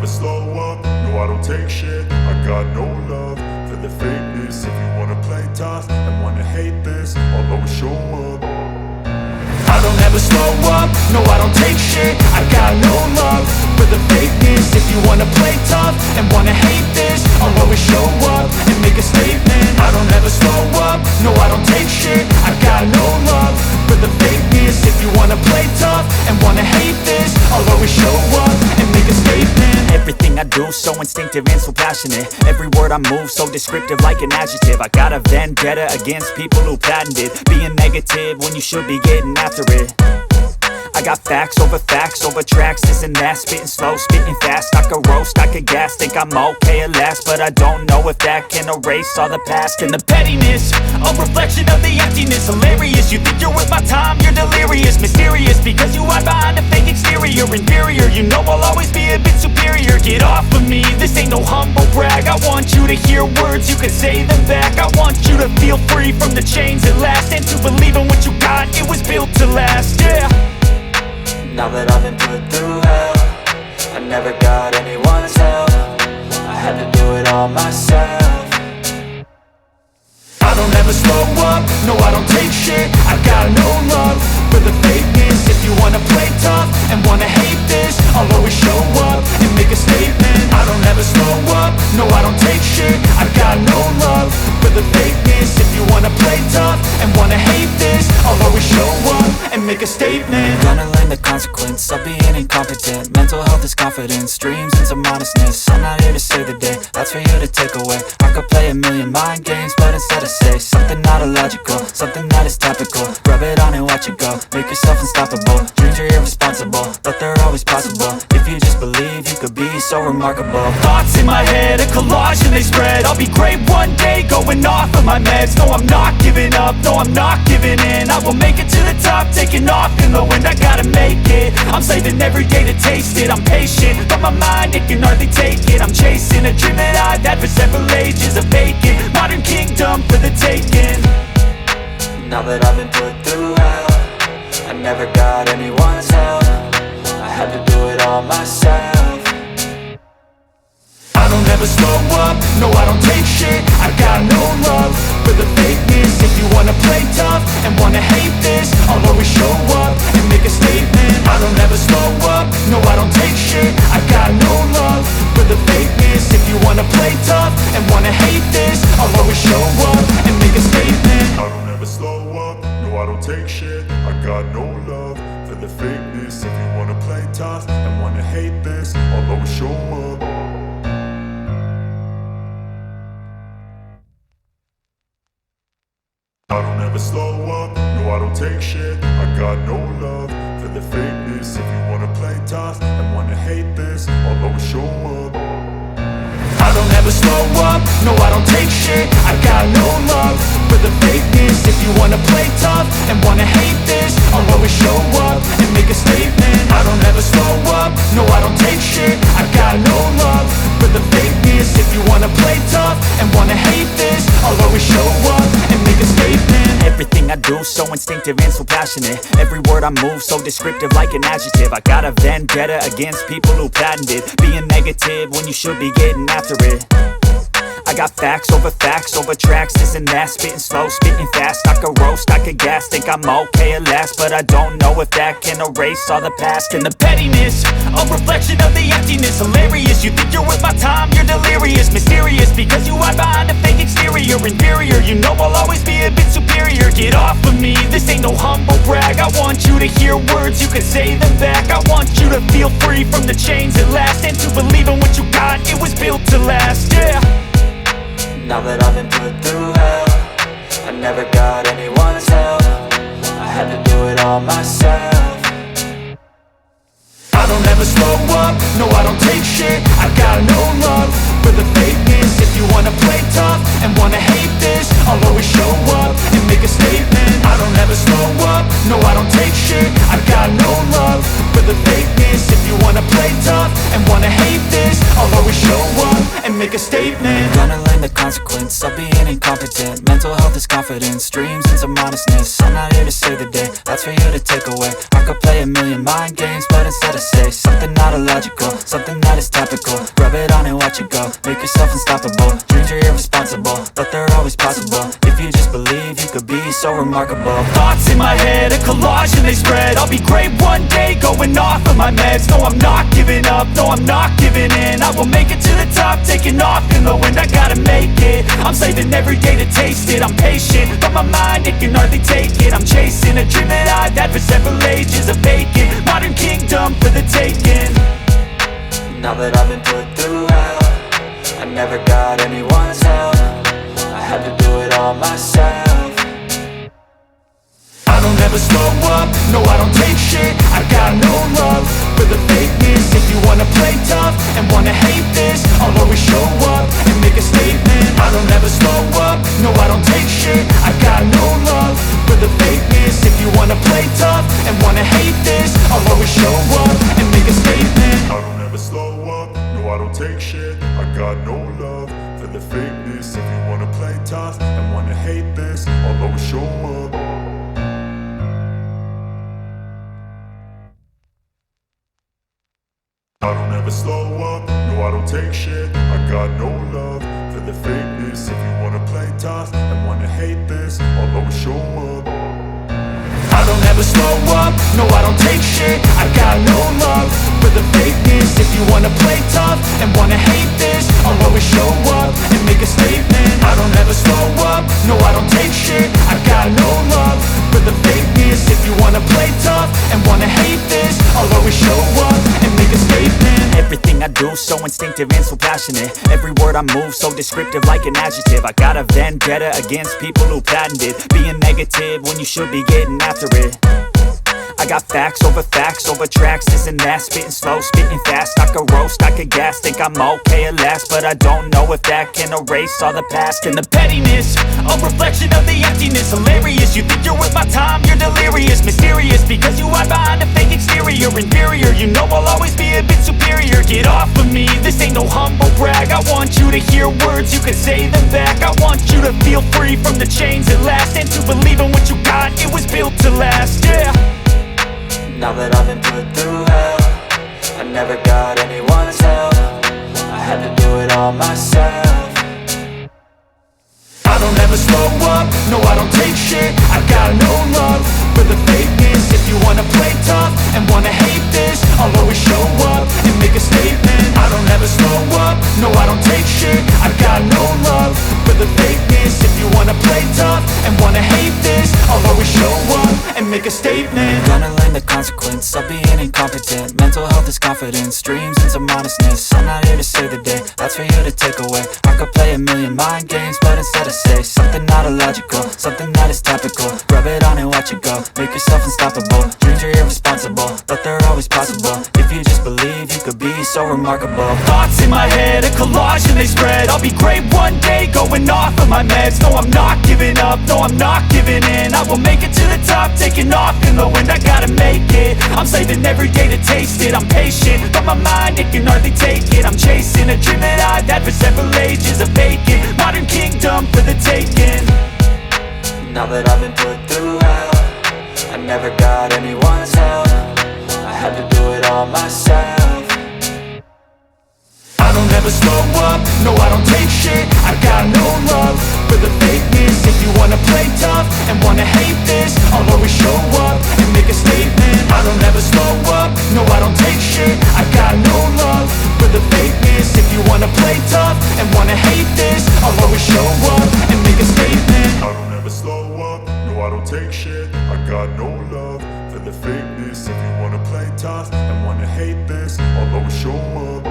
slow up, no I don't take shit. I got no love for the fakeness. If you wanna play tough and wanna hate this, I'll always show up. I don't ever slow up, no I don't take shit. I got no love for the fakeness. If you wanna play tough and wanna hate this, I'll always show up and make a statement. I don't ever slow up, no I don't take shit. I got no love for the fakeness. If you wanna play tough and wanna hate this, I'll always show up and make a statement. Everything I do so instinctive and so passionate. Every word I move so descriptive like an adjective. I got a vendetta against people who patented being negative when you should be getting after it. I got facts over tracks, this and that. Spitting slow, spitting fast. I could roast, I could gas. Think I'm okay at last, but I don't know if that can erase all the past. And the pettiness, a reflection of the emptiness. Hilarious, you think you're worth my time, you're delirious. Mysterious, because you hide behind a fake exterior. Inferior, you know I'll always be a bit superior. Get off of me, this ain't no humble brag. I want you to hear words, you can say them back. I want you to feel free from the chains at last, and to believe in what you got, it was built to last, yeah. Now that I've been put through hell, I never got anyone's help. I had to do it all myself. I don't ever slow up, no I don't take shit. I got no love for the fakeness. If you wanna play tough and wanna hate this, I'll always show up and make a statement. I don't ever slow up, no I don't take shit. I got no love for the fakeness. If you wanna play tough and wanna hate this, I'll always show up and make a statement. Gonna learn the consequence of being incompetent. Mental health is confidence, dreams and some honestness. I'm not here to save the day, that's for you to take away. I could play a million mind games, but instead I say something not illogical, something that is topical. Rub it on and watch it go, make yourself unstoppable. Dreams are irresponsible, but they're always possible. If you just believe, you could be so remarkable. Thoughts in my head, a collage and they spread. I'll be great one day, going off of my meds. No, I'm not giving up, no, I'm not giving in. I will make it to the top, taking off in the wind. I gotta make it, I'm saving every day to taste it. I'm patient, but my mind, it can hardly take it. I'm chasing a dream that I've had for several ages. A vacant, modern kingdom for the taking. Now that I've been put through hell, I never got anyone's help. I had to do it all myself. I don't ever slow up, no I don't take shit. I got no love for the fakeness. If you wanna play tough and wanna hate this, I'll always show up and make a statement. I don't ever slow up, no I don't take shit. I got no love for the fakeness. If you wanna play tough and wanna hate this, I'll always show up and make a statement. I don't ever slow up, no I don't take shit. I got no love for the fakeness. If you wanna play tough and wanna hate this, I'll always show up. I don't ever slow up, no I don't take shit. I got no love for the fakeness. If you wanna play tough and wanna hate this, I'll always show up. I don't ever slow up, no I don't take shit. I got no love for the fakeness. If you wanna play tough and wanna hate this, I'll always show up and make a statement. I don't ever slow up, no I don't take shit. I got no love for the fakeness. If you wanna play tough and wanna hate this, I'll always show up and make a statement. Everything I do so instinctive and so passionate. Every word I move so descriptive like an adjective. I got a vendetta against people who patented being negative when you should be getting after it. I got facts over tracks, this and that. Spitting slow, spitting fast. I could roast, I could gas. Think I'm okay at last, but I don't know if that can erase all the past. And the pettiness, a reflection of the emptiness. Hilarious, you think you're worth my time, you're delirious. Mysterious, because you hide behind a fake exterior. Inferior, you know I'll always be a bit superior. Get off of me, this ain't no humble brag. I want you to hear words, you can say them back. I want you to feel free from the chains at last, and to believe in what you got, it was built to last, yeah. Now that I've been put through hell, I never got anyone's help. I had to do it all myself. I don't ever slow up, no I don't take shit. I got no love for the fakeness. If you wanna play tough and wanna hate this, I'll always show up and make a statement. I don't ever slow up, no I don't take shit. I got no love for the fakeness. If you wanna play tough and wanna hate this, I'll always show up and make a statement. Gonna learn the consequence of being incompetent. Mental health is confidence, dreams and some honestness. I'm not here to save the day, that's for you to take away. I could play a million mind games, but instead I say something not illogical, something that is topical. Rub it on and watch it go, make yourself unstoppable. Dreams are irresponsible, but they're always possible. If you just believe, you could be so remarkable. Thoughts in my head, a collage and they spread. I'll be great one day, going off of my meds. No, I'm not giving up, no, I'm not giving in. I will make it to the top, taking off in the wind. I gotta make it, I'm saving every day to taste it. I'm patient, but my mind, it can hardly take it. I'm chasing a dream that I've had for several ages. A vacant, modern kingdom for the taking. Now that I've been put through hell, I never got anyone's help. I had to do it all myself. I don't ever slow up, no I don't take shit. I got no love for the fakeness. If you wanna play tough and wanna hate this, I'll always show up and make a statement. I don't ever slow up, no I don't take shit. I got no love for the fakeness. If you wanna play tough and wanna hate this, I'll always show up and make a statement. I don't ever slow up, no I don't take shit. I got no love for the fakeness. If you wanna play tough and wanna hate this, I'll always show up. I don't ever slow up, no I don't take shit. I got no love for the fakeness. If you wanna play tough and wanna hate this, I'll always show up. I don't ever slow up, no I don't take shit. I got no love for the fakeness. If you wanna play tough and wanna hate this, I'll always show up and make a statement. I don't ever slow up, no I don't take shit. I got no love for the fakeness. If you wanna play tough and wanna hate this, I'll always show up and make a statement. Everything I do so instinctive and so passionate. Every word I move so descriptive like an adjective. I got a vendetta against people who patented being negative when you should be getting after it. I got facts over tracks, this and that. Spitting slow, spitting fast. I could roast, I could gas. Think I'm okay at last, but I don't know if that can erase all the past. And the pettiness, a reflection of the emptiness. Hilarious, you think you're worth my time, you're delirious. Mysterious, because you hide behind a fake exterior. Inferior, you know I'll always be a bit superior. Get off of me, this ain't no humble brag. I want you to hear words, you can say them back. I want you to feel free from the chains at last, and to believe in what you got, it was built to last, yeah. Now that I've been put through hell, I never got anyone's help. I had to do it all myself. I don't ever slow up, no I don't take shit. I got no love for the fakeness. If you wanna play tough and wanna hate this, I'll always show up and make a statement. I don't ever slow up, no I don't take shit. I got no love for the fakeness. If you wanna play tough and wanna hate this, I'll always show up and make a statement. Gonna learn the consequence of being incompetent. Mental health is confidence, dreams and some honestness. I'm not here to save the day, that's for you to take away. I could play a million mind games, but instead I say something not illogical, something that is topical. Rub it on and watch it go, make yourself unstoppable. Dreams are irresponsible, but they're always possible. If you just believe, you could be so remarkable. Thoughts in my head, a collage and they spread. I'll be great one day, going off of my meds. No, I'm not giving up, no, I'm not giving in. I will make it to the top, taking off in the wind. I gotta make it, I'm saving every day to taste it. I'm patient, but my mind, it can hardly take it. I'm chasing a dream that I've had for several ages. A vacant, modern kingdom for the taking. Now that I've been put through hell, I never got anyone's help. I had to do it all myself. I don't ever slow up, no I don't take shit. I got no love for the fakeness. If you wanna play tough and wanna hate this, I'll always show up and make a statement. I don't ever slow up, no I don't take shit. I got no love for the fakeness. If you wanna play tough and wanna hate this, I'll always show up and make a statement. I don't ever slow up, no I don't take shit. I got no love for the fakeness. If you wanna play tough and wanna hate this, I'll always show up.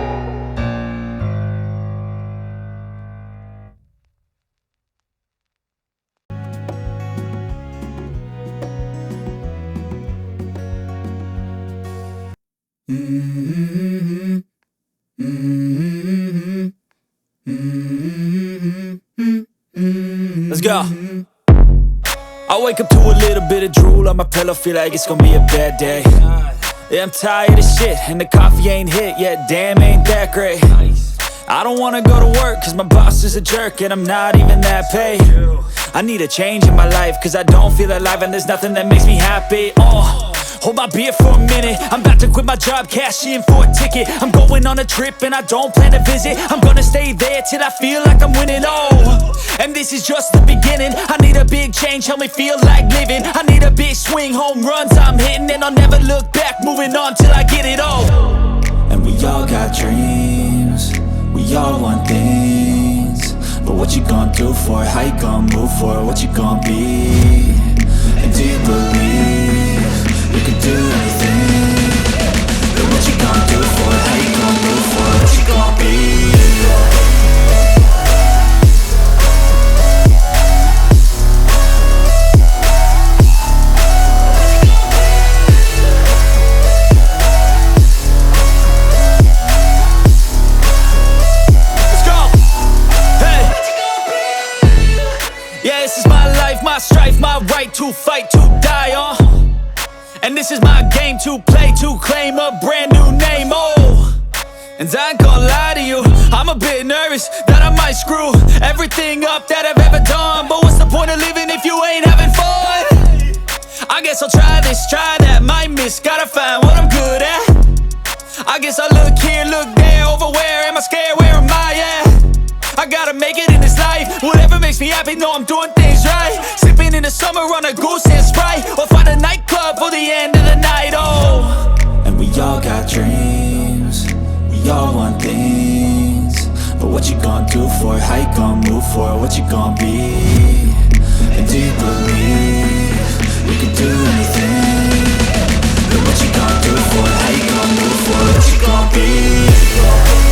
Let's go. I wake up to a little bit of drool on my pillow, feel like it's gonna be a bad day. Yeah, I'm tired of shit, and the coffee ain't hit yet, damn ain't that great. I don't wanna go to work cause my boss is a jerk and I'm not even that paid. I need a change in my life cause I don't feel alive and there's nothing that makes me happy. Hold my beer for a minute, I'm about to quit my job, cash in for a ticket. I'm going on a trip and I don't plan to visit. I'm gonna stay there till I feel like I'm winning, and this is just the beginning. I need a big change, help me feel like living. I need a big swing, home runs I'm hitting, and I'll never look back, moving on till I get it all. And we all got dreams, we all want things, but what you gonna do for it? How you gonna move for it? What you gonna be? And do you believe you can do anything? But what you gonna do for it? How you gonna move for it? What you gonna be? My strife, my right to fight, to die on. And this is my game to play, to claim a brand new name, And I ain't gonna lie to you, I'm a bit nervous that I might screw everything up that I've ever done. But what's the point of living if you ain't having fun? I guess I'll try this, try that, might miss, gotta find what I'm good at. I guess I look here, look there, over where am I scared, where am I at? I gotta make it in this life, whatever makes me happy, know I'm doing things right. Sipping in the summer on a goose and Sprite, or find a nightclub for the end of the night, And we all got dreams, we all want things, but what you gonna do for it? How you gonna move for it? What you gonna be? And do you believe you can do anything? But what you gonna do for it? How you gonna move for it? What you gonna be?